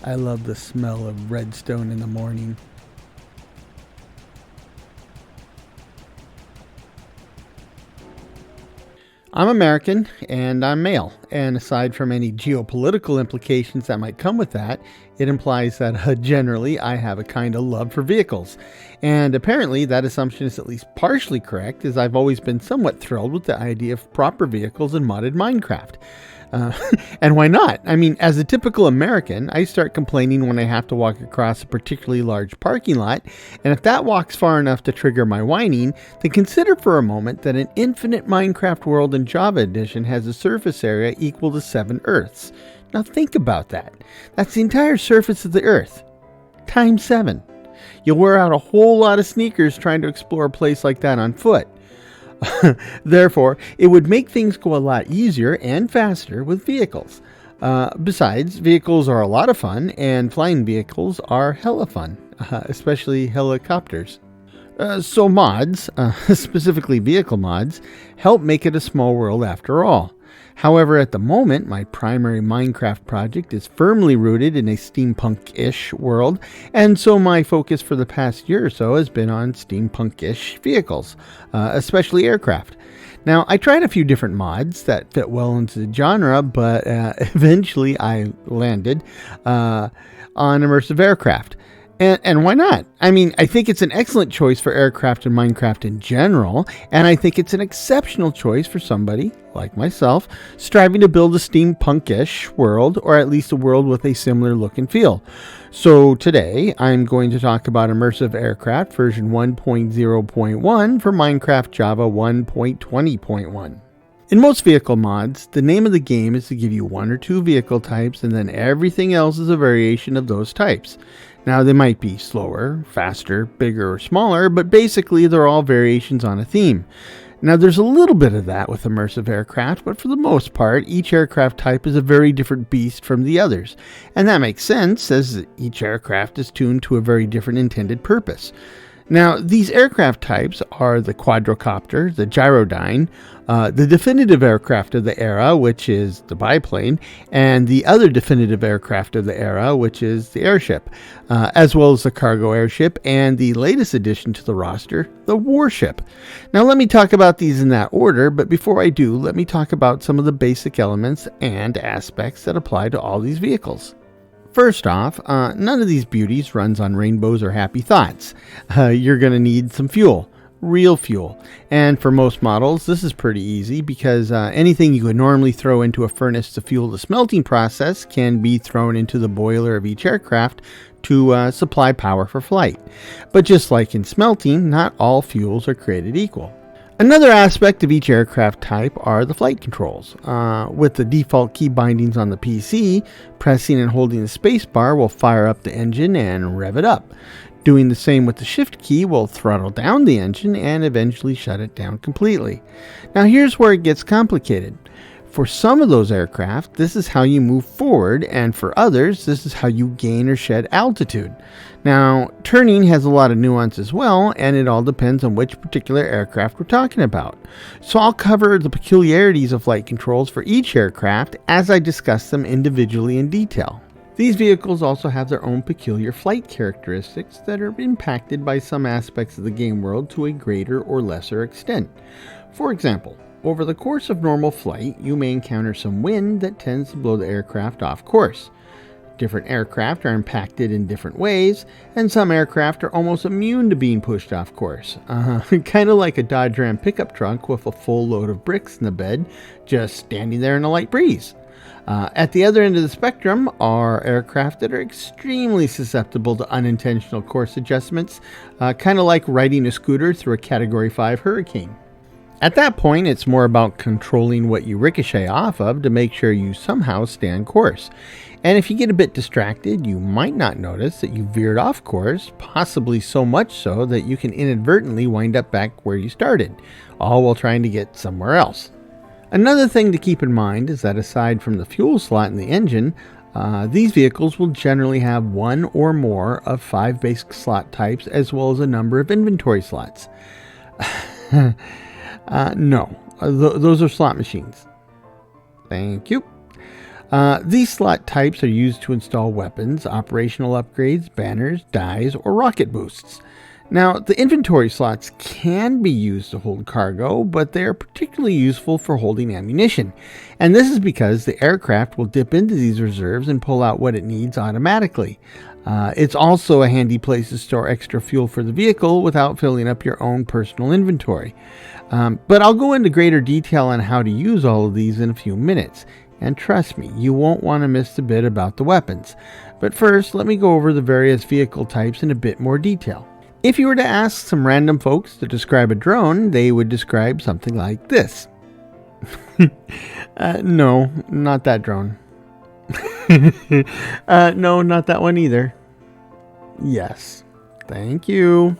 I love the smell of redstone in the morning. I'm American and I'm male, and aside from any geopolitical implications that might come with that, it implies that generally I have a kind of love for vehicles. And apparently that assumption is at least partially correct, as I've always been somewhat thrilled with the idea of proper vehicles in modded Minecraft. Uh, and why not? I mean, as a typical American, I start complaining when I have to walk across a particularly large parking lot, and if that walks far enough to trigger my whining, then consider for a moment that an infinite Minecraft world in Java Edition has a surface area equal to 7 Earths. Now think about that. That's the entire surface of the Earth, times 7. You'll wear out a whole lot of sneakers trying to explore a place like that on foot. Therefore, it would make things go a lot easier and faster with vehicles. Besides, vehicles are a lot of fun, and flying vehicles are hella fun, especially helicopters. So mods, specifically vehicle mods, help make it a small world after all. However, at the moment, my primary Minecraft project is firmly rooted in a steampunk-ish world, and so my focus for the past year or so has been on steampunk-ish vehicles, especially aircraft. Now, I tried a few different mods that fit well into the genre, but eventually I landed on immersive aircraft. And why not? I mean, I think it's an excellent choice for aircraft and Minecraft in general, and I think it's an exceptional choice for somebody, like myself, striving to build a steampunk-ish world, or at least a world with a similar look and feel. So today, I'm going to talk about Immersive Aircraft version 1.0.1 for Minecraft Java 1.20.1. In most vehicle mods, the name of the game is to give you 1 or 2 vehicle types, and then everything else is a variation of those types. Now, they might be slower, faster, bigger, or smaller, but basically they're all variations on a theme. Now, there's a little bit of that with immersive aircraft, but for the most part, each aircraft type is a very different beast from the others. And that makes sense, as each aircraft is tuned to a very different intended purpose. Now, these aircraft types are the quadrocopter, the gyrodyne, the definitive aircraft of the era, which is the biplane, and the other definitive aircraft of the era, which is the airship, as well as the cargo airship, and the latest addition to the roster, the warship. Now, let me talk about these in that order, but before I do, let me talk about some of the basic elements and aspects that apply to all these vehicles. First off, none of these beauties runs on rainbows or happy thoughts. You're going to need some fuel, real fuel. And for most models, this is pretty easy because anything you would normally throw into a furnace to fuel the smelting process can be thrown into the boiler of each aircraft to supply power for flight. But just like in smelting, not all fuels are created equal. Another aspect of each aircraft type are the flight controls. With the default key bindings on the PC, pressing and holding the spacebar will fire up the engine and rev it up. Doing the same with the shift key will throttle down the engine and eventually shut it down completely. Now here's where it gets complicated. For some of those aircraft, this is how you move forward, and for others, this is how you gain or shed altitude. Now, turning has a lot of nuance as well, and it all depends on which particular aircraft we're talking about. So I'll cover the peculiarities of flight controls for each aircraft as I discuss them individually in detail. These vehicles also have their own peculiar flight characteristics that are impacted by some aspects of the game world to a greater or lesser extent. For example, over the course of normal flight, you may encounter some wind that tends to blow the aircraft off course. Different aircraft are impacted in different ways, and some aircraft are almost immune to being pushed off course. Kind of like a Dodge Ram pickup truck with a full load of bricks in the bed, just standing there in a light breeze. At the other end of the spectrum are aircraft that are extremely susceptible to unintentional course adjustments, kind of like riding a scooter through a Category 5 hurricane. At that point, it's more about controlling what you ricochet off of to make sure you somehow stay on course. And if you get a bit distracted, you might not notice that you veered off course, possibly so much so that you can inadvertently wind up back where you started, all while trying to get somewhere else. Another thing to keep in mind is that aside from the fuel slot in the engine, these vehicles will generally have 1 or more of 5 basic slot types as well as a number of inventory slots. No, those are slot machines. Thank you. These slot types are used to install weapons, operational upgrades, banners, dies, or rocket boosts. Now, the inventory slots can be used to hold cargo, but they are particularly useful for holding ammunition. And this is because the aircraft will dip into these reserves and pull out what it needs automatically. It's also a handy place to store extra fuel for the vehicle without filling up your own personal inventory. But I'll go into greater detail on how to use all of these in a few minutes. And trust me, you won't want to miss the bit about the weapons. But first, let me go over the various vehicle types in a bit more detail. If you were to ask some random folks to describe a drone, they would describe something like this. No, not that drone. No, not that one either. Yes, thank you.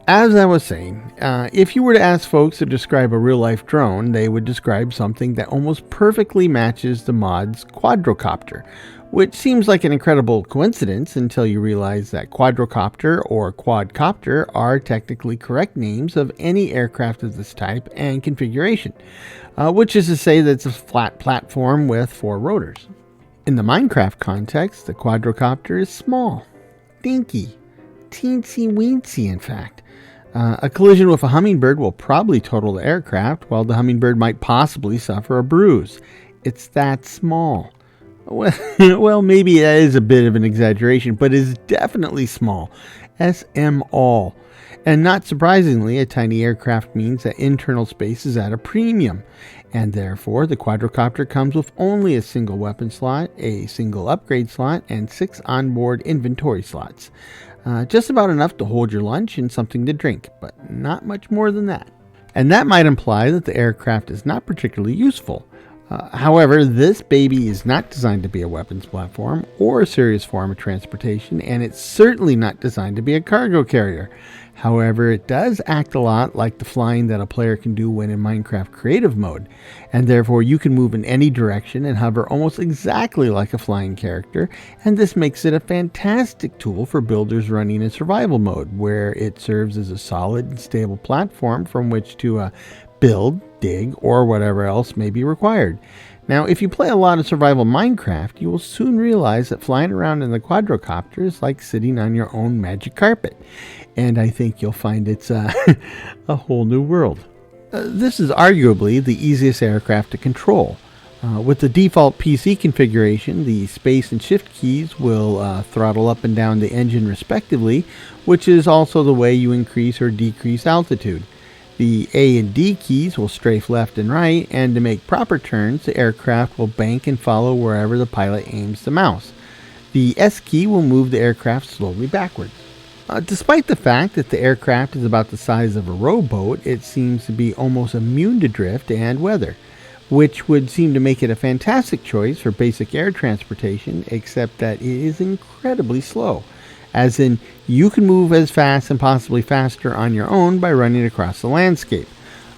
As I was saying, if you were to ask folks to describe a real-life drone, they would describe something that almost perfectly matches the mod's quadrocopter, which seems like an incredible coincidence until you realize that quadrocopter or quadcopter are technically correct names of any aircraft of this type and configuration, which is to say that it's a flat platform with 4 rotors. In the Minecraft context, the quadrocopter is small, dinky, teensy-weensy in fact. A collision with a hummingbird will probably total the aircraft, while the hummingbird might possibly suffer a bruise. It's that small. Well, maybe that is a bit of an exaggeration, but it is definitely small. SMall. And not surprisingly, a tiny aircraft means that internal space is at a premium. And therefore, the quadrocopter comes with only a single weapon slot, a single upgrade slot, and 6 onboard inventory slots. Just about enough to hold your lunch and something to drink, but not much more than that. And that might imply that the aircraft is not particularly useful. However, this baby is not designed to be a weapons platform or a serious form of transportation, and it's certainly not designed to be a cargo carrier. However, it does act a lot like the flying that a player can do when in Minecraft creative mode, and therefore you can move in any direction and hover almost exactly like a flying character, and this makes it a fantastic tool for builders running in survival mode, where it serves as a solid and stable platform from which to build, dig, or whatever else may be required. Now, if you play a lot of survival Minecraft, you will soon realize that flying around in the quadrocopter is like sitting on your own magic carpet. And I think you'll find it's a whole new world. This is arguably the easiest aircraft to control. With the default PC configuration, the space and shift keys will throttle up and down the engine respectively, which is also the way you increase or decrease altitude. The A and D keys will strafe left and right, and to make proper turns, the aircraft will bank and follow wherever the pilot aims the mouse. The S key will move the aircraft slowly backwards. Despite the fact that the aircraft is about the size of a rowboat, it seems to be almost immune to drift and weather, which would seem to make it a fantastic choice for basic air transportation, except that it is incredibly slow. As in, you can move as fast and possibly faster on your own by running across the landscape.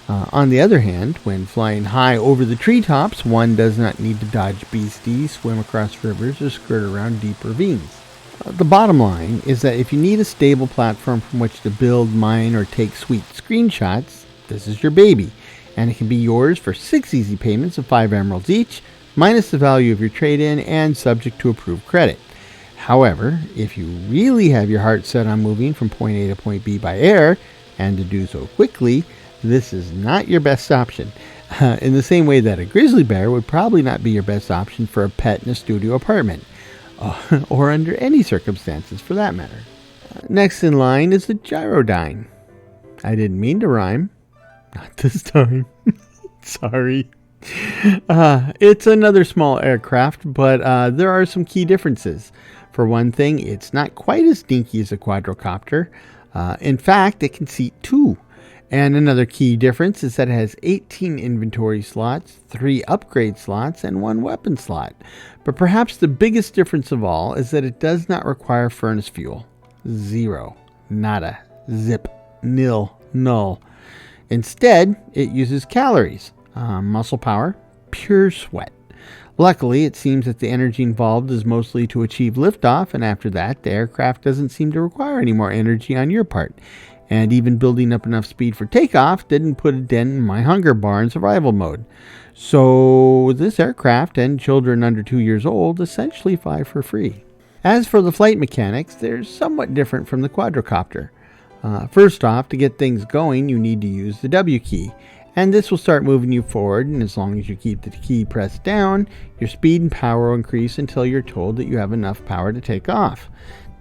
On the other hand, when flying high over the treetops, one does not need to dodge beasties, swim across rivers, or skirt around deep ravines. The bottom line is that if you need a stable platform from which to build, mine, or take sweet screenshots, this is your baby, and it can be yours for 6 easy payments of 5 emeralds each, minus the value of your trade-in and subject to approved credit. However, if you really have your heart set on moving from point A to point B by air, and to do so quickly, this is not your best option. In the same way that a grizzly bear would probably not be your best option for a pet in a studio apartment, or under any circumstances for that matter. Next in line is the Gyrodyne. I didn't mean to rhyme. Not this time. Sorry. It's another small aircraft, but there are some key differences. For one thing, it's not quite as dinky as a quadrocopter. In fact, it can seat 2. And another key difference is that it has 18 inventory slots, 3 upgrade slots, and 1 weapon slot. But perhaps the biggest difference of all is that it does not require furnace fuel. 0. Nada. Zip. Nil. Null. Instead, it uses calories, muscle power, pure sweat. Luckily, it seems that the energy involved is mostly to achieve liftoff, and after that, the aircraft doesn't seem to require any more energy on your part. and even building up enough speed for takeoff didn't put a dent in my hunger bar in survival mode. So this aircraft and children under 2 years old essentially fly for free. As for the flight mechanics, they're somewhat different from the quadrocopter. First off, to get things going, you need to use the W key, and this will start moving you forward, and as long as you keep the key pressed down, your speed and power will increase until you're told that you have enough power to take off.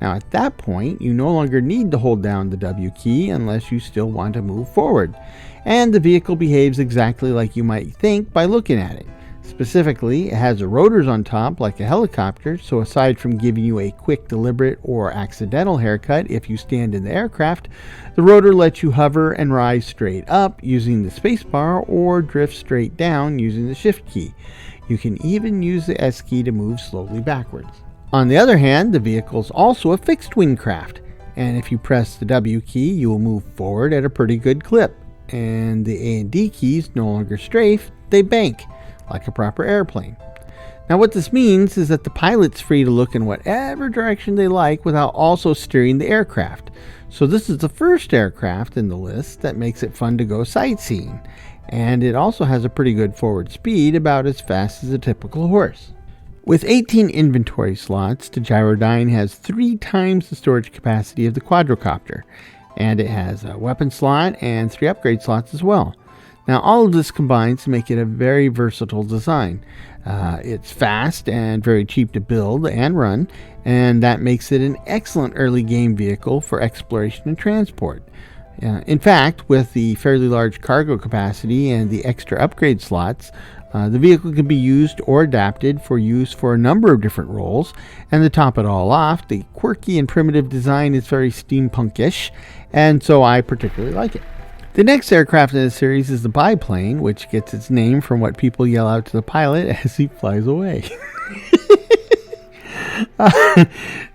Now at that point, you no longer need to hold down the W key unless you still want to move forward, and the vehicle behaves exactly like you might think by looking at it. Specifically, it has the rotors on top like a helicopter, so aside from giving you a quick, deliberate, or accidental haircut if you stand in the aircraft, the rotor lets you hover and rise straight up using the spacebar or drift straight down using the shift key. You can even use the S key to move slowly backwards. On the other hand, the vehicle is also a fixed-wing craft, and if you press the W key, you will move forward at a pretty good clip, and the A and D keys no longer strafe, they bank like a proper airplane. Now what this means is that the pilot's free to look in whatever direction they like without also steering the aircraft. So this is the first aircraft in the list that makes it fun to go sightseeing, and it also has a pretty good forward speed, about as fast as a typical horse. With 18 inventory slots, the Gyrodyne has 3 times the storage capacity of the quadrocopter, and it has a weapon slot and 3 upgrade slots as well. Now all of this combines to make it a very versatile design. It's fast and very cheap to build and run, and that makes it an excellent early game vehicle for exploration and transport. In fact, with the fairly large cargo capacity and the extra upgrade slots, the vehicle can be used or adapted for use for a number of different roles, and to top it all off, the quirky and primitive design is very steampunkish, and so I particularly like it. The next aircraft in the series is the biplane, which gets its name from what people yell out to the pilot as he flies away.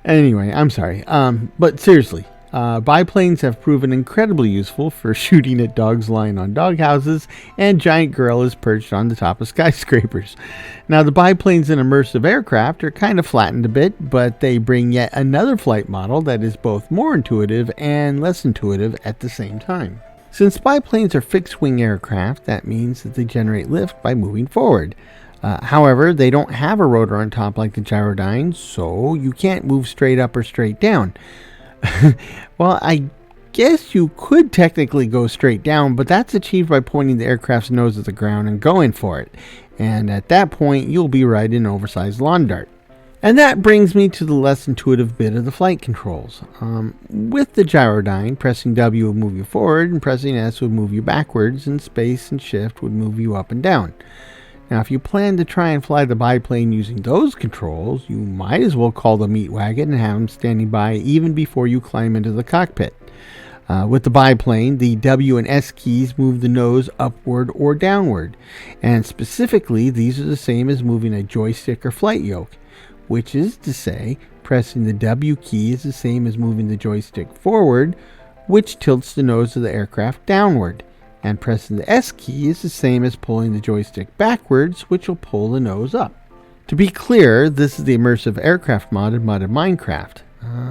Anyway, I'm sorry. But seriously, biplanes have proven incredibly useful for shooting at dogs lying on doghouses and giant gorillas perched on the top of skyscrapers. Now, the biplanes in immersive aircraft are kind of flattened a bit, but they bring yet another flight model that is both more intuitive and less intuitive at the same time. Since biplanes are fixed-wing aircraft, that means that they generate lift by moving forward. However, they don't have a rotor on top like the Gyrodyne, so you can't move straight up or straight down. Well, I guess you could technically go straight down, but that's achieved by pointing the aircraft's nose at the ground and going for it. And at that point, you'll be riding an oversized lawn dart. And that brings me to the less intuitive bit of the flight controls. With the Gyrodyne, pressing W would move you forward, and pressing S would move you backwards, and space and shift would move you up and down. Now, if you plan to try and fly the biplane using those controls, you might as well call the meat wagon and have them standing by even before you climb into the cockpit. With the biplane, the W and S keys move the nose upward or downward, and specifically, these are the same as moving a joystick or flight yoke. Which is to say, pressing the W key is the same as moving the joystick forward, which tilts the nose of the aircraft downward, and pressing the S key is the same as pulling the joystick backwards, which will pull the nose up. To be clear, this is the immersive aircraft mod of Minecraft.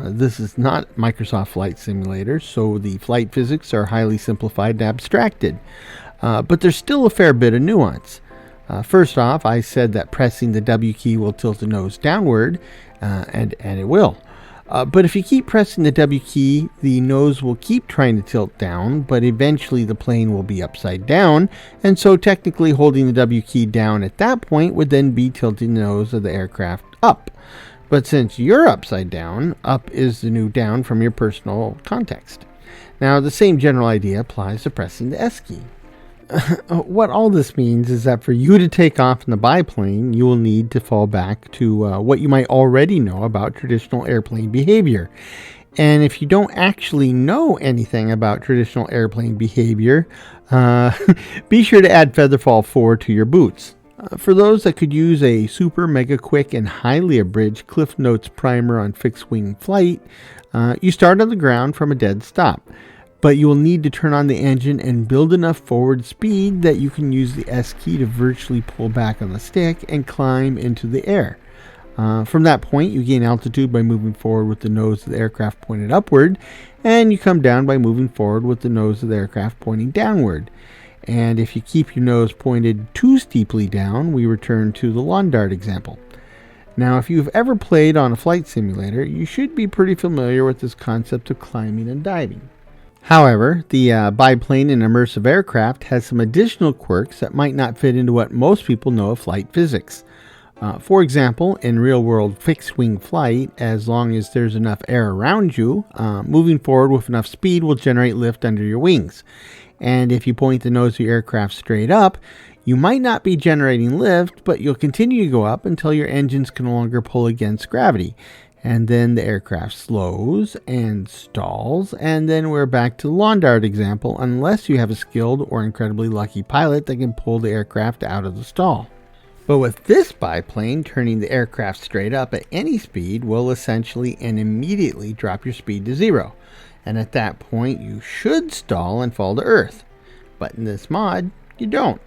This is not Microsoft Flight Simulator, so the flight physics are highly simplified and abstracted, but there's still a fair bit of nuance. First off, I said that pressing the W key will tilt the nose downward, and it will. But if you keep pressing the W key, the nose will keep trying to tilt down, but eventually the plane will be upside down, and so technically holding the W key down at that point would then be tilting the nose of the aircraft up. But since you're upside down, up is the new down from your personal context. Now, the same general idea applies to pressing the S key. What all this means is that for you to take off in the biplane, you will need to fall back to what you might already know about traditional airplane behavior. And if you don't actually know anything about traditional airplane behavior, be sure to add Featherfall 4 to your boots. For those that could use a super mega quick and highly abridged Cliff Notes primer on fixed wing flight, you start on the ground from a dead stop. But you will need to turn on the engine and build enough forward speed that you can use the S key to virtually pull back on the stick and climb into the air. From that point, you gain altitude by moving forward with the nose of the aircraft pointed upward, and you come down by moving forward with the nose of the aircraft pointing downward. And if you keep your nose pointed too steeply down, we return to the lawn dart example. Now, if you've ever played on a flight simulator, you should be pretty familiar with this concept of climbing and diving. However, the biplane and immersive aircraft has some additional quirks that might not fit into what most people know of flight physics. For example, in real-world fixed-wing flight, as long as there's enough air around you, moving forward with enough speed will generate lift under your wings. And if you point the nose of your aircraft straight up, you might not be generating lift, but you'll continue to go up until your engines can no longer pull against gravity. And then the aircraft slows and stalls, and then we're back to the lawn dart example, unless you have a skilled or incredibly lucky pilot that can pull the aircraft out of the stall. But with this biplane, turning the aircraft straight up at any speed will essentially and immediately drop your speed to zero. And at that point, you should stall and fall to Earth. But in this mod, you don't.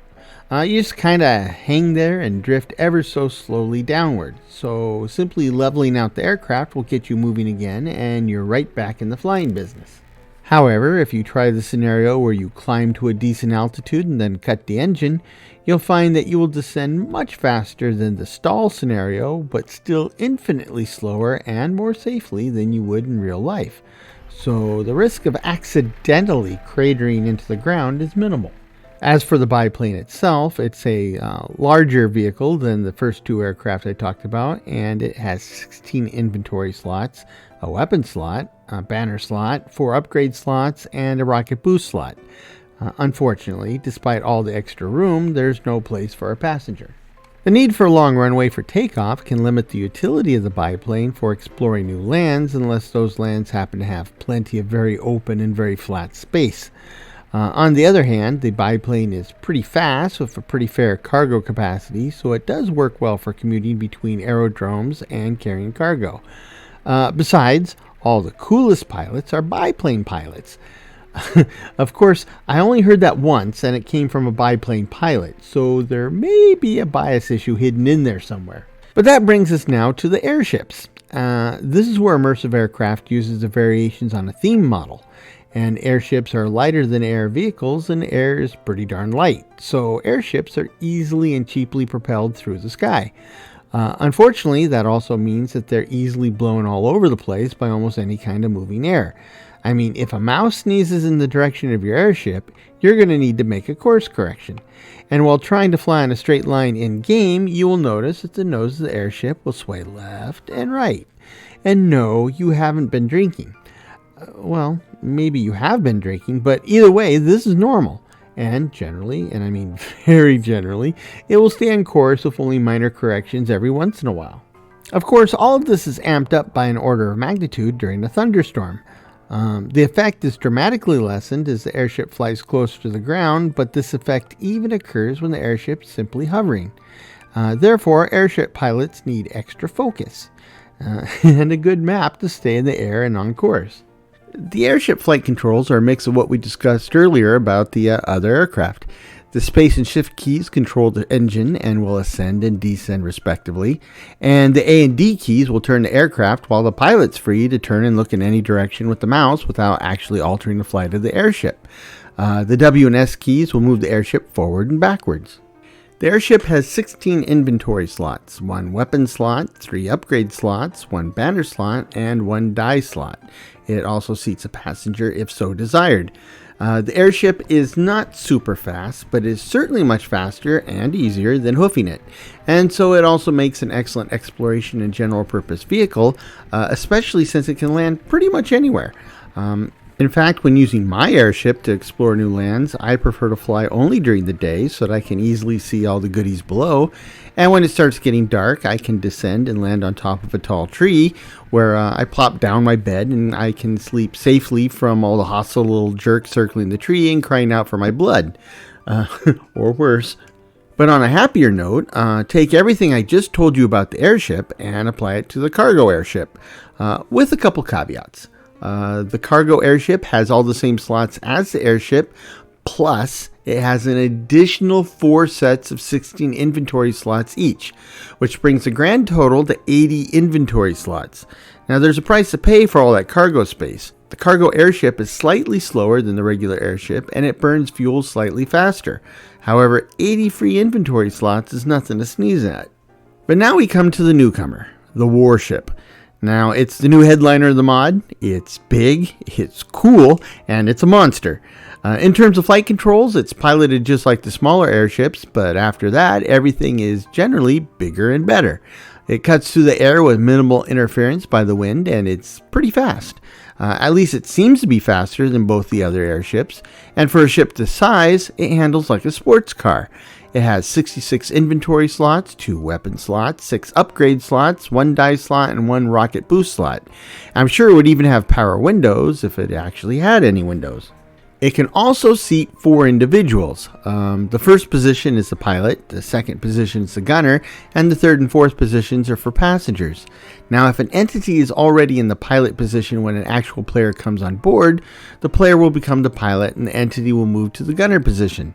You just kind of hang there and drift ever so slowly downward. So simply leveling out the aircraft will get you moving again, and you're right back in the flying business. However, if you try the scenario where you climb to a decent altitude and then cut the engine, you'll find that you will descend much faster than the stall scenario, but still infinitely slower and more safely than you would in real life. So the risk of accidentally cratering into the ground is minimal. As for the biplane itself, it's a larger vehicle than the first two aircraft I talked about, and it has 16 inventory slots, a weapon slot, a banner slot, 4 upgrade slots, and a rocket boost slot. Unfortunately, despite all the extra room, there's no place for a passenger. The need for a long runway for takeoff can limit the utility of the biplane for exploring new lands unless those lands happen to have plenty of very open and very flat space. On the other hand, the biplane is pretty fast with a pretty fair cargo capacity, so it does work well for commuting between aerodromes and carrying cargo. Besides, all the coolest pilots are biplane pilots. Of course, I only heard that once, and it came from a biplane pilot, so there may be a bias issue hidden in there somewhere. But that brings us now to the airships. This is where immersive aircraft uses the variations on a theme model. And airships are lighter than air vehicles, and air is pretty darn light. So airships are easily and cheaply propelled through the sky. Unfortunately, that also means that they're easily blown all over the place by almost any kind of moving air. I mean, if a mouse sneezes in the direction of your airship, you're going to need to make a course correction. And while trying to fly in a straight line in-game, you will notice that the nose of the airship will sway left and right. And no, you haven't been drinking. Well, maybe you have been drinking, but either way, this is normal. And generally, and I mean very generally, it will stay on course with only minor corrections every once in a while. Of course, all of this is amped up by an order of magnitude during a thunderstorm. The effect is dramatically lessened as the airship flies closer to the ground, but this effect even occurs when the airship is simply hovering. Therefore, airship pilots need extra focus and a good map to stay in the air and on course. The airship flight controls are a mix of what we discussed earlier about the other aircraft. The space and shift keys control the engine and will ascend and descend respectively, and the A and D keys will turn the aircraft while the pilot's free to turn and look in any direction with the mouse without actually altering the flight of the airship. The W and S keys will move the airship forward and backwards. The airship has 16 inventory slots, 1 weapon slot, 3 upgrade slots, 1 banner slot, and 1 die slot. It also seats a passenger if so desired. The airship is not super fast, but is certainly much faster and easier than hoofing it. And so it also makes an excellent exploration and general purpose vehicle, especially since it can land pretty much anywhere. In fact, when using my airship to explore new lands, I prefer to fly only during the day so that I can easily see all the goodies below. And when it starts getting dark, I can descend and land on top of a tall tree where I plop down my bed and I can sleep safely from all the hostile little jerks circling the tree and crying out for my blood. Or worse. But on a happier note, take everything I just told you about the airship and apply it to the cargo airship, with a couple caveats. The cargo airship has all the same slots as the airship, Plus, it has an additional 4 sets of 16 inventory slots each, which brings the grand total to 80 inventory slots. Now, there's a price to pay for all that cargo space. The cargo airship is slightly slower than the regular airship, and it burns fuel slightly faster. However, 80 free inventory slots is nothing to sneeze at. But now we come to the newcomer, the warship. Now, it's the new headliner of the mod. It's big, it's cool, and it's a monster. In terms of flight controls, it's piloted just like the smaller airships, but after that, everything is generally bigger and better. It cuts through the air with minimal interference by the wind, and it's pretty fast. At least it seems to be faster than both the other airships, and for a ship this size, it handles like a sports car. It has 66 inventory slots, 2 weapon slots, 6 upgrade slots, 1 dive slot, and 1 rocket boost slot. I'm sure it would even have power windows if it actually had any windows. It can also seat 4 individuals. The first position is the pilot, the second position is the gunner, and the third and fourth positions are for passengers. Now, if an entity is already in the pilot position when an actual player comes on board, the player will become the pilot and the entity will move to the gunner position.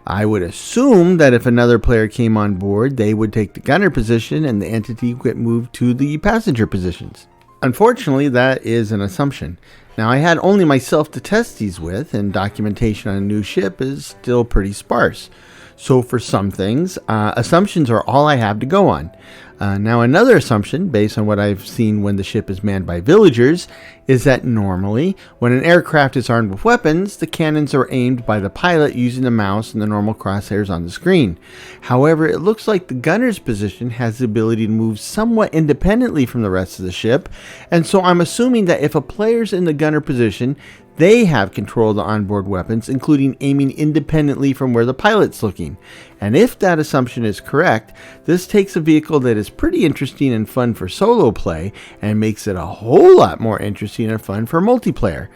I would assume that if another player came on board, they would take the gunner position and the entity would get moved to the passenger positions. Unfortunately, that is an assumption. Now, I had only myself to test these with, and documentation on a new ship is still pretty sparse. So for some things, assumptions are all I have to go on. Now, another assumption, based on what I've seen when the ship is manned by villagers, is that normally, when an aircraft is armed with weapons, the cannons are aimed by the pilot using the mouse and the normal crosshairs on the screen. However, it looks like the gunner's position has the ability to move somewhat independently from the rest of the ship, and so I'm assuming that if a player's in the gunner position, they have control of the onboard weapons, including aiming independently from where the pilot's looking. And if that assumption is correct, this takes a vehicle that is pretty interesting and fun for solo play and makes it a whole lot more interesting and fun for multiplayer.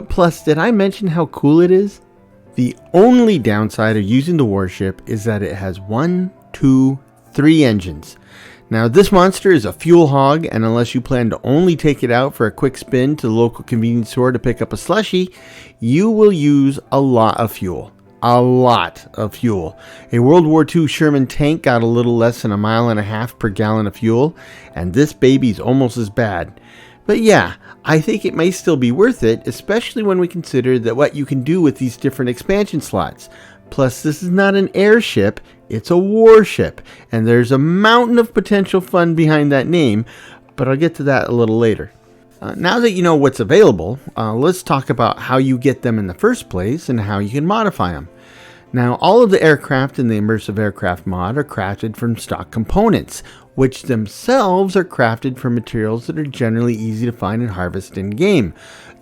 Plus, did I mention how cool it is? The only downside of using the warship is that it has 1, 2, 3 engines. Now, this monster is a fuel hog, and unless you plan to only take it out for a quick spin to the local convenience store to pick up a slushie, you will use a lot of fuel. A lot of fuel. A World War II Sherman tank got a little less than 1.5 miles per gallon of fuel, and this baby's almost as bad. But yeah, I think it may still be worth it, especially when we consider that what you can do with these different expansion slots. Plus, this is not an airship, it's a warship, and there's a mountain of potential fun behind that name, but I'll get to that a little later. Now that you know what's available, let's talk about how you get them in the first place and how you can modify them. Now, all of the aircraft in the Immersive Aircraft mod are crafted from stock components, which themselves are crafted from materials that are generally easy to find and harvest in-game,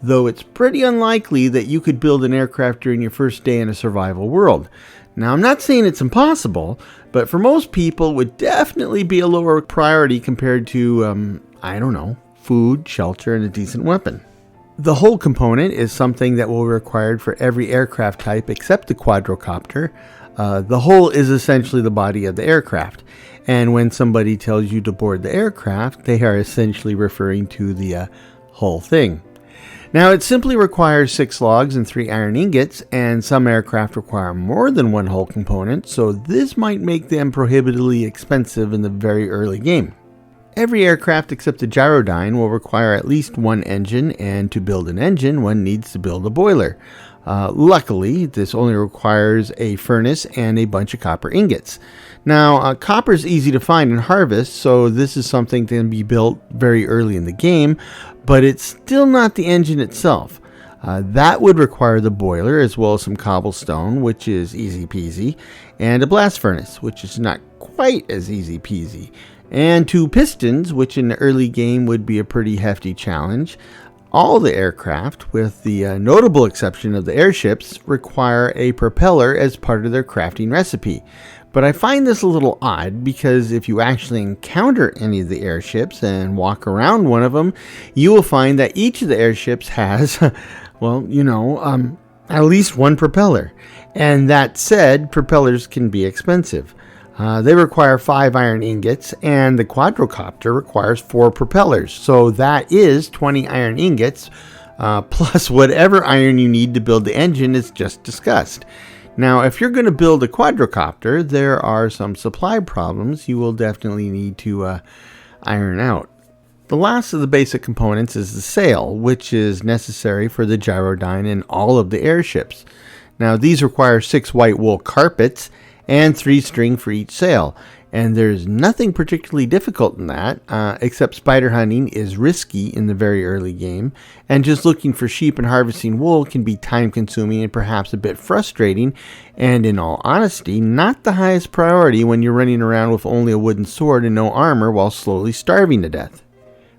though it's pretty unlikely that you could build an aircraft during your first day in a survival world. Now, I'm not saying it's impossible, but for most people it would definitely be a lower priority compared to, food, shelter, and a decent weapon. The hull component is something that will be required for every aircraft type except the quadrocopter. The hull is essentially the body of the aircraft, and when somebody tells you to board the aircraft, they are essentially referring to the whole thing. Now, it simply requires 6 logs and 3 iron ingots, and some aircraft require more than one hull component, so this might make them prohibitively expensive in the very early game. Every aircraft except the Gyrodyne will require at least one engine, and to build an engine, one needs to build a boiler. Luckily, this only requires a furnace and a bunch of copper ingots. Now, copper is easy to find and harvest, so this is something that can be built very early in the game, but it's still not the engine itself. That would require the boiler as well as some cobblestone, which is easy peasy, and a blast furnace, which is not quite as easy peasy, and 2 pistons, which in the early game would be a pretty hefty challenge. All the aircraft, with the notable exception of the airships, require a propeller as part of their crafting recipe. But I find this a little odd because if you actually encounter any of the airships and walk around one of them, you will find that each of the airships has, at least one propeller. And that said, propellers can be expensive. They require 5 iron ingots, and the quadrocopter requires 4 propellers. So that is 20 iron ingots, plus whatever iron you need to build the engine is just discussed. Now, if you're going to build a quadricopter, there are some supply problems you will definitely need to iron out. The last of the basic components is the sail, which is necessary for the gyrodyne and all of the airships. Now, these require 6 white wool carpets and 3 string for each sail. And there's nothing particularly difficult in that, except spider hunting is risky in the very early game, and just looking for sheep and harvesting wool can be time consuming and perhaps a bit frustrating, and in all honesty, not the highest priority when you're running around with only a wooden sword and no armor while slowly starving to death.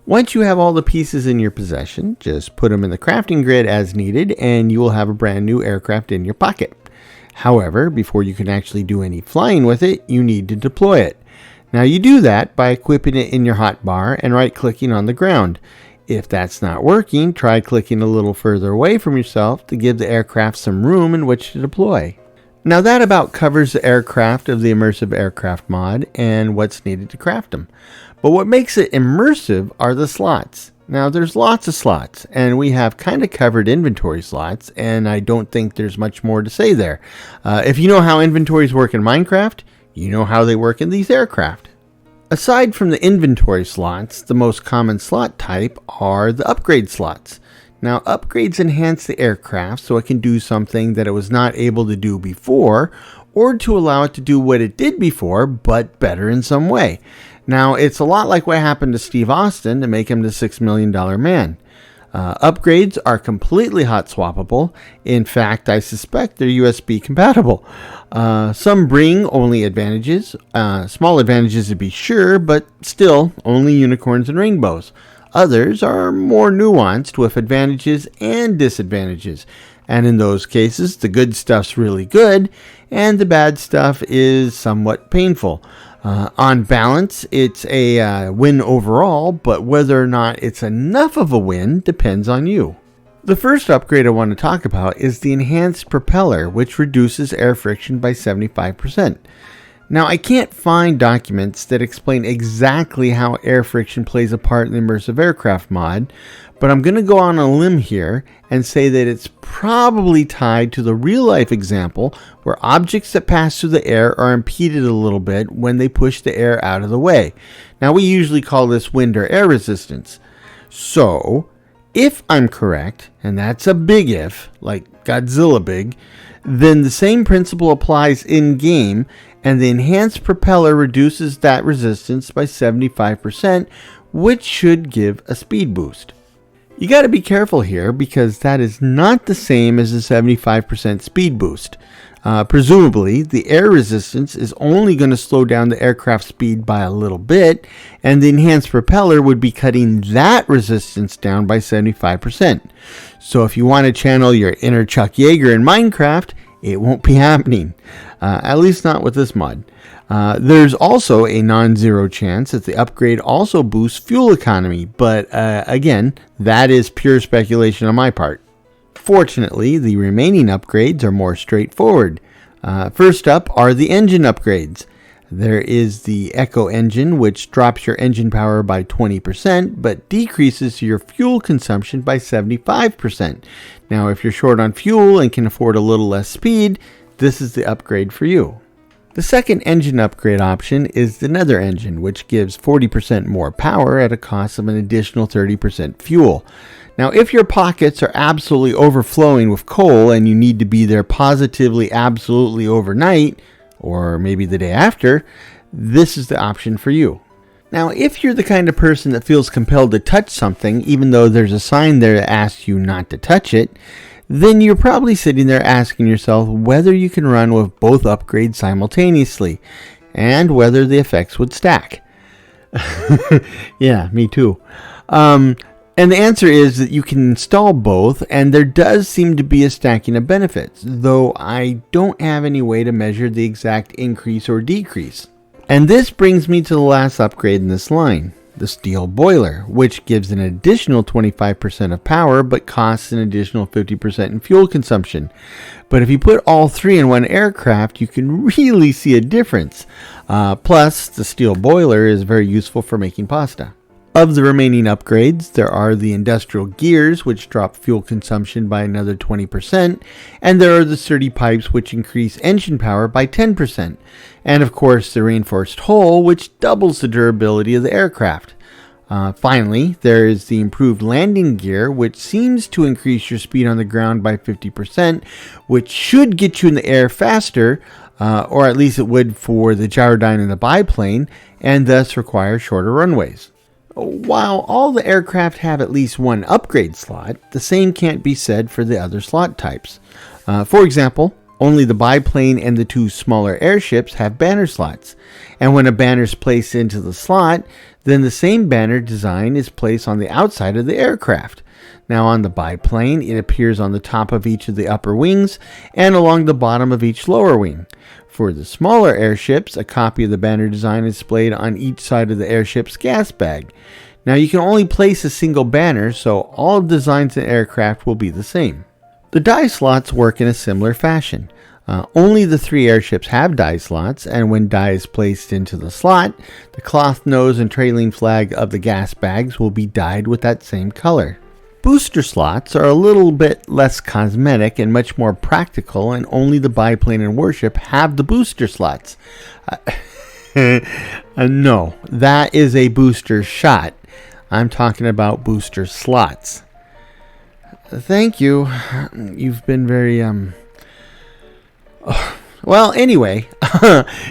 Once you have all the pieces in your possession, just put them in the crafting grid as needed, and you will have a brand new aircraft in your pocket. However, before you can actually do any flying with it, you need to deploy it. Now you do that by equipping it in your hotbar and right-clicking on the ground. If that's not working, try clicking a little further away from yourself to give the aircraft some room in which to deploy. Now that about covers the aircraft of the Immersive Aircraft mod and what's needed to craft them. But what makes it immersive are the slots. Now there's lots of slots, and we have kind of covered inventory slots, and I don't think there's much more to say there. If you know how inventories work in Minecraft, you know how they work in these aircraft. Aside from the inventory slots, the most common slot type are the upgrade slots. Now upgrades enhance the aircraft so it can do something that it was not able to do before, or to allow it to do what it did before, but better in some way. Now, it's a lot like what happened to Steve Austin to make him the $6 million man. Upgrades are completely hot swappable. In fact, I suspect they're USB compatible. Some bring only advantages, small advantages to be sure, but still only unicorns and rainbows. Others are more nuanced with advantages and disadvantages. And in those cases, the good stuff's really good, and the bad stuff is somewhat painful. On balance, it's a win overall, but whether or not it's enough of a win depends on you. The first upgrade I want to talk about is the enhanced propeller, which reduces air friction by 75%. Now, I can't find documents that explain exactly how air friction plays a part in the Immersive Aircraft mod, but I'm going to go on a limb here and say that it's probably tied to the real-life example where objects that pass through the air are impeded a little bit when they push the air out of the way. Now, we usually call this wind or air resistance. So, if I'm correct, and that's a big if, like Godzilla big, then the same principle applies in-game, and the enhanced propeller reduces that resistance by 75%, which should give a speed boost. You got to be careful here because that is not the same as a 75% speed boost. Presumably, the air resistance is only going to slow down the aircraft speed by a little bit, and the enhanced propeller would be cutting that resistance down by 75%. So if you want to channel your inner Chuck Yeager in Minecraft, it won't be happening, at least not with this mod. There's also a non-zero chance that the upgrade also boosts fuel economy, but again, that is pure speculation on my part. Fortunately, the remaining upgrades are more straightforward. First up are the engine upgrades. There is the Echo engine, which drops your engine power by 20%, but decreases your fuel consumption by 75%. Now, if you're short on fuel and can afford a little less speed, this is the upgrade for you. The second engine upgrade option is the Nether engine, which gives 40% more power at a cost of an additional 30% fuel. Now, if your pockets are absolutely overflowing with coal and you need to be there positively, absolutely overnight, or maybe the day after, this is the option for you. Now, if you're the kind of person that feels compelled to touch something, even though there's a sign there that asks you not to touch it, then you're probably sitting there asking yourself whether you can run with both upgrades simultaneously, and whether the effects would stack. Yeah, me too. And the answer is that you can install both, and there does seem to be a stacking of benefits, though I don't have any way to measure the exact increase or decrease. And this brings me to the last upgrade in this line, the steel boiler, which gives an additional 25% of power, but costs an additional 50% in fuel consumption. But if you put all three in one aircraft, you can really see a difference. Plus, the steel boiler is very useful for making pasta. Of the remaining upgrades, there are the industrial gears, which drop fuel consumption by another 20%, and there are the sturdy pipes, which increase engine power by 10%, and of course the reinforced hull, which doubles the durability of the aircraft. Finally, there is the improved landing gear, which seems to increase your speed on the ground by 50%, which should get you in the air faster, or at least it would for the gyrodyne and the biplane, and thus require shorter runways. While all the aircraft have at least one upgrade slot, the same can't be said for the other slot types. For example, only the biplane and the two smaller airships have banner slots, and when a banner is placed into the slot, then the same banner design is placed on the outside of the aircraft. Now on the biplane, it appears on the top of each of the upper wings and along the bottom of each lower wing. For the smaller airships, a copy of the banner design is displayed on each side of the airship's gas bag. Now you can only place a single banner, so all designs in aircraft will be the same. The die slots work in a similar fashion. Only the 3 airships have die slots, and when die is placed into the slot, the cloth nose and trailing flag of the gas bags will be dyed with that same color. Booster slots are a little bit less cosmetic and much more practical, and only the biplane and warship have the booster slots. No, that is a booster shot. I'm talking about booster slots. Thank you. You've been very, Well, anyway,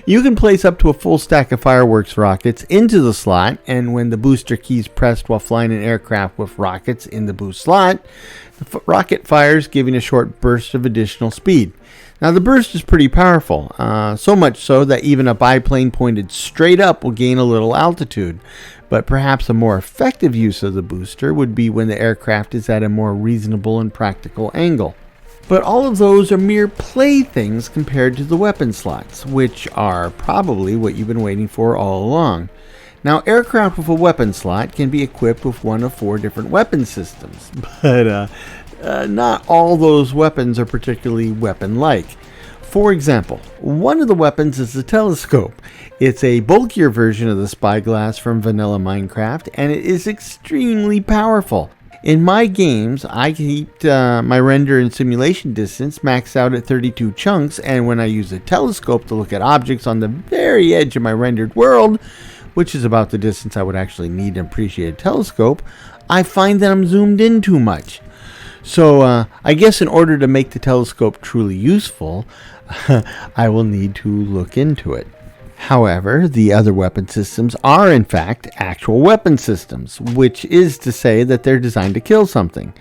you can place up to a full stack of fireworks rockets into the slot, and when the booster key is pressed while flying an aircraft with rockets in the boost slot, the rocket fires, giving a short burst of additional speed. Now, the burst is pretty powerful, so much so that even a biplane pointed straight up will gain a little altitude. But perhaps a more effective use of the booster would be when the aircraft is at a more reasonable and practical angle. But all of those are mere playthings compared to the weapon slots, which are probably what you've been waiting for all along. Now, aircraft with a weapon slot can be equipped with one of 4 different weapon systems, but not all those weapons are particularly weapon-like. For example, one of the weapons is the telescope. It's a bulkier version of the spyglass from vanilla Minecraft, and it is extremely powerful. In my games, I keep my render and simulation distance maxed out at 32 chunks, and when I use a telescope to look at objects on the very edge of my rendered world, which is about the distance I would actually need an appreciated telescope, I find that I'm zoomed in too much. So I guess in order to make the telescope truly useful, I will need to look into it. However, the other weapon systems are in fact actual weapon systems, which is to say that they're designed to kill something.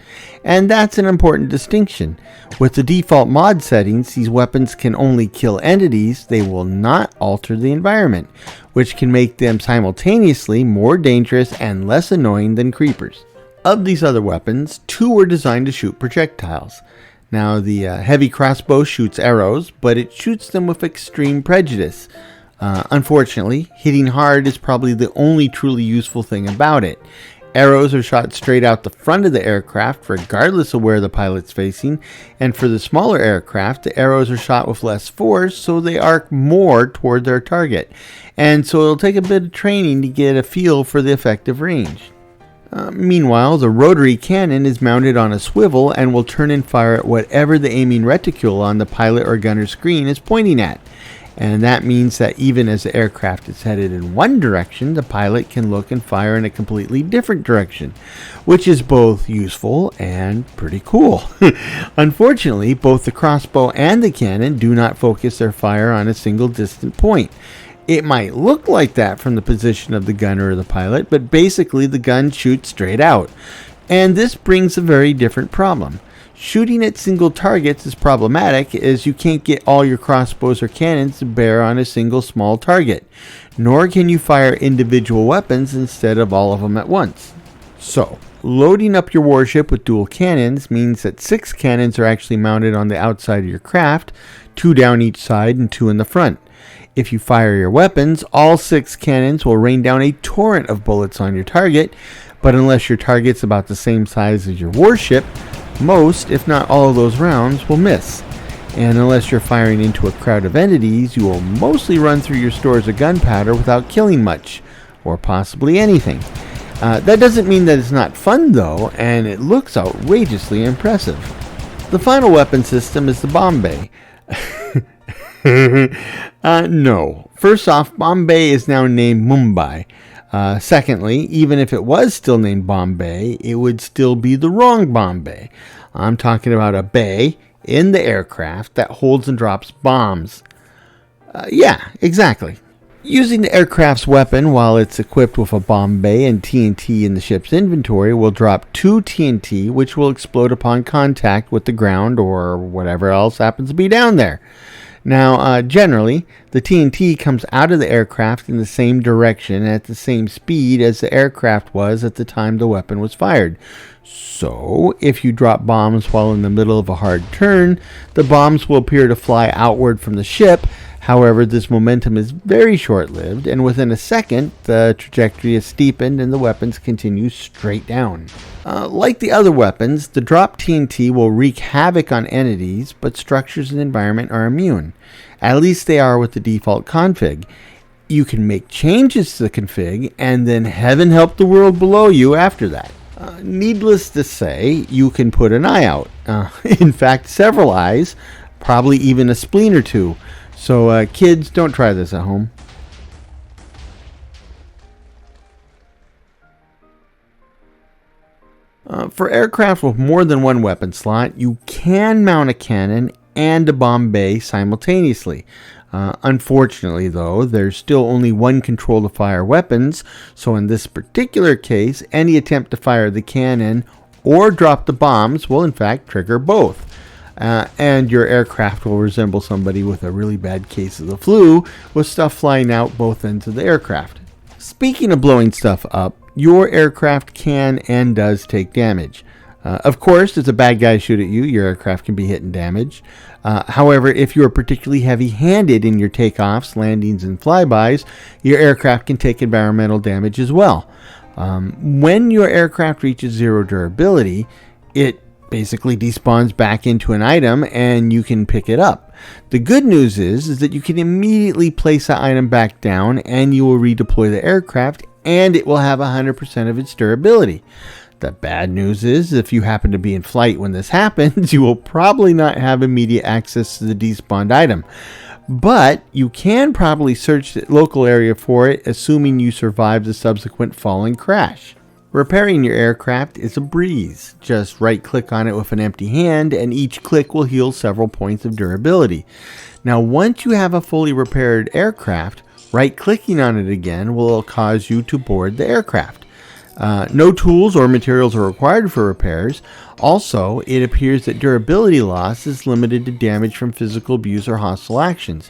And that's an important distinction. With the default mod settings, these weapons can only kill entities, they will not alter the environment, which can make them simultaneously more dangerous and less annoying than creepers. Of these other weapons, 2 were designed to shoot projectiles. Now, the heavy crossbow shoots arrows, but it shoots them with extreme prejudice. Unfortunately, hitting hard is probably the only truly useful thing about it. Arrows are shot straight out the front of the aircraft, regardless of where the pilot's facing, and for the smaller aircraft, the arrows are shot with less force, so they arc more toward their target. And so it'll take a bit of training to get a feel for the effective range. Meanwhile, the rotary cannon is mounted on a swivel and will turn and fire at whatever the aiming reticule on the pilot or gunner screen is pointing at. And that means that even as the aircraft is headed in one direction, the pilot can look and fire in a completely different direction, which is both useful and pretty cool. Unfortunately, both the crossbow and the cannon do not focus their fire on a single distant point. It might look like that from the position of the gunner or the pilot, but basically the gun shoots straight out. And this brings a very different problem. Shooting at single targets is problematic as you can't get all your crossbows or cannons to bear on a single small target, nor can you fire individual weapons instead of all of them at once. So, loading up your warship with dual cannons means that 6 cannons are actually mounted on the outside of your craft, 2 down each side and 2 in the front. If you fire your weapons, all 6 cannons will rain down a torrent of bullets on your target, but unless your target's about the same size as your warship, most, if not all of those rounds, will miss. And unless you're firing into a crowd of entities, you will mostly run through your stores of gunpowder without killing much, or possibly anything. That doesn't mean that it's not fun though, and it looks outrageously impressive. The final weapon system is the Bombay. No. First off, Bombay is now named Mumbai. Secondly, even if it was still named Bombay, it would still be the wrong Bombay. I'm talking about a bay in the aircraft that holds and drops bombs. Yeah, exactly. Using the aircraft's weapon while it's equipped with a bomb bay and TNT in the ship's inventory will drop 2 TNT, which will explode upon contact with the ground or whatever else happens to be down there. Now, generally, the TNT comes out of the aircraft in the same direction at the same speed as the aircraft was at the time the weapon was fired. So, if you drop bombs while in the middle of a hard turn, the bombs will appear to fly outward from the ship. However, this momentum is very short-lived, and within a second, the trajectory is steepened and the weapons continue straight down. Like the other weapons, the drop TNT will wreak havoc on entities, but structures and environment are immune. At least they are with the default config. You can make changes to the config, and then heaven help the world below you after that. Needless to say, you can put an eye out. In fact, several eyes, probably even a spleen or two. So kids, don't try this at home. For aircraft with more than one weapon slot, you can mount a cannon and a bomb bay simultaneously. Unfortunately, though, there's still only one control to fire weapons, so in this particular case, any attempt to fire the cannon or drop the bombs will in fact trigger both. And your aircraft will resemble somebody with a really bad case of the flu, with stuff flying out both ends of the aircraft. Speaking of blowing stuff up, your aircraft can and does take damage. Of course, if a bad guy shoot at you, your aircraft can be hit and damaged. However, if you are particularly heavy-handed in your takeoffs, landings, and flybys, your aircraft can take environmental damage as well. When your aircraft reaches 0 durability, it basically despawns back into an item and you can pick it up. The good news is that you can immediately place that item back down and you will redeploy the aircraft and it will have 100% of its durability. The bad news is if you happen to be in flight when this happens, you will probably not have immediate access to the despawned item. But you can probably search the local area for it, assuming you survive the subsequent fall and crash. Repairing your aircraft is a breeze. Just right-click on it with an empty hand, and each click will heal several points of durability. Now, once you have a fully repaired aircraft, right-clicking on it again will cause you to board the aircraft. No tools or materials are required for repairs. Also, it appears that durability loss is limited to damage from physical abuse or hostile actions.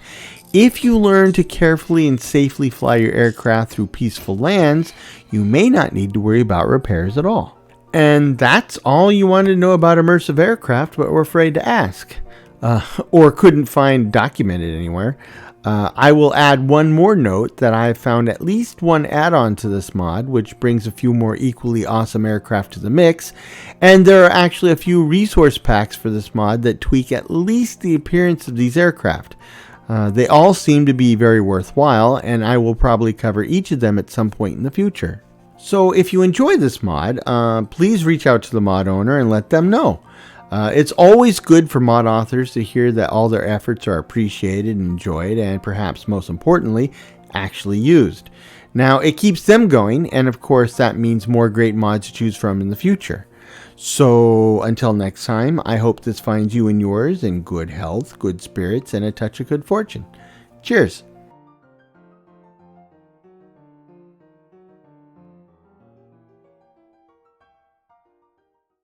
If you learn to carefully and safely fly your aircraft through peaceful lands, you may not need to worry about repairs at all. And that's all you wanted to know about immersive aircraft but were afraid to ask. Or couldn't find documented anywhere. I will add one more note that I have found at least one add-on to this mod, which brings a few more equally awesome aircraft to the mix, and there are actually a few resource packs for this mod that tweak at least the appearance of these aircraft. They all seem to be very worthwhile, and I will probably cover each of them at some point in the future. So if you enjoy this mod, please reach out to the mod owner and let them know. It's always good for mod authors to hear that all their efforts are appreciated and enjoyed, and perhaps most importantly, actually used. Now, it keeps them going, and of course that means more great mods to choose from in the future. So, until next time, I hope this finds you and yours in good health, good spirits, and a touch of good fortune. Cheers!